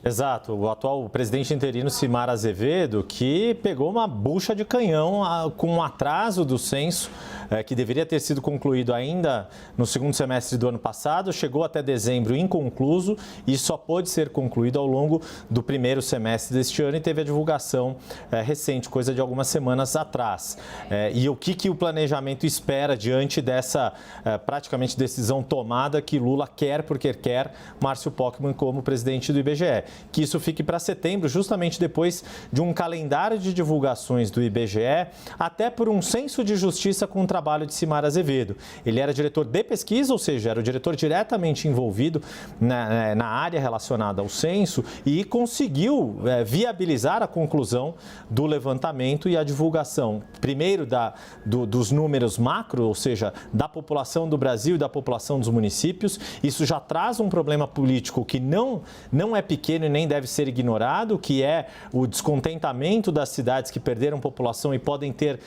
Exato, o atual presidente interino Cimar Azevedo, que pegou uma bucha de canhão com um atraso do censo, que deveria ter sido concluído ainda no segundo semestre do ano passado, chegou até dezembro inconcluso e só pôde ser concluído ao longo do primeiro semestre deste ano e teve a divulgação recente, coisa de algumas semanas atrás. E o que o planejamento espera diante dessa praticamente decisão tomada que Lula quer porque quer Márcio Pockmann como presidente do IBGE? Que isso fique para setembro, justamente depois de um calendário de divulgações do IBGE, até por um senso de justiça com o trabalho de Cimar Azevedo. Ele era diretor de pesquisa, ou seja, era o diretor diretamente envolvido na área relacionada ao censo e conseguiu viabilizar a conclusão do levantamento e a divulgação, primeiro dos números macro, ou seja, da população do Brasil e da população dos municípios. Isso já traz um problema político que não é pequeno e nem deve ser ignorado, que é o descontentamento das cidades que perderam população e podem ter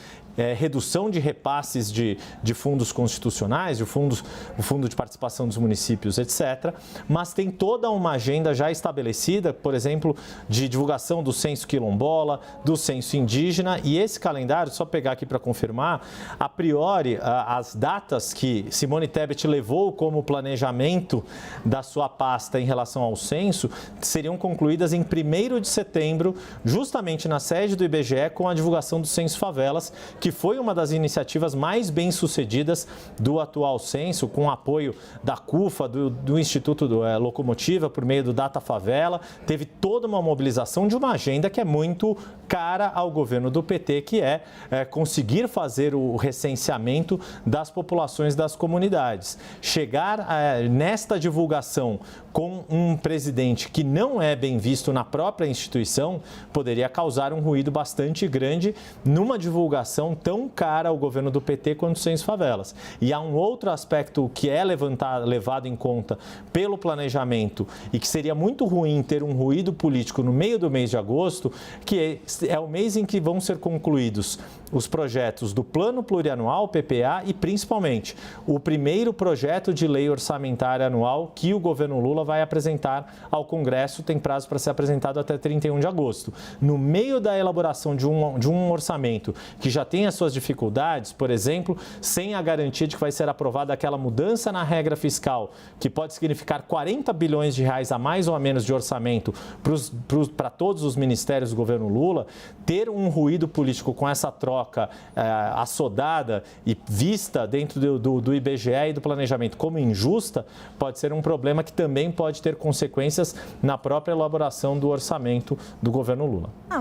redução de repasses de fundos constitucionais, o fundo de participação dos municípios, etc. Mas tem toda uma agenda já estabelecida, por exemplo, de divulgação do censo quilombola, do censo indígena, e esse calendário, só pegar aqui para confirmar, a priori, as datas que Simone Tebet levou como planejamento da sua pasta em relação ao censo seriam concluídas em 1º de setembro, justamente na sede do IBGE, com a divulgação do Censo Favelas, que foi uma das iniciativas mais bem-sucedidas do atual censo, com o apoio da CUFA, do Instituto Locomotiva, por meio do Data Favela. Teve toda uma mobilização de uma agenda que é muito cara ao governo do PT, que é conseguir fazer o recenseamento das populações das comunidades. Chegar nesta divulgação com um presidente que não é bem visto na própria instituição poderia causar um ruído bastante grande numa divulgação tão cara ao governo do PT quanto o Censo Favelas. E há um outro aspecto que é levado em conta pelo planejamento e que seria muito ruim ter um ruído político no meio do mês de agosto, que é o mês em que vão ser concluídos os projetos do Plano Plurianual, PPA, e principalmente o primeiro projeto de lei orçamentária anual que o governo Lula vai apresentar ao Congresso, tem prazo para ser apresentado até 31 de agosto. No meio da elaboração de um orçamento que já tem as suas dificuldades, por exemplo, sem a garantia de que vai ser aprovada aquela mudança na regra fiscal, que pode significar 40 bilhões de reais a mais ou a menos de orçamento para todos os ministérios do governo Lula, ter um ruído político com essa troca assodada e vista dentro do IBGE e do planejamento como injusta, pode ser um problema que também pode ter consequências na própria elaboração do orçamento do governo Lula.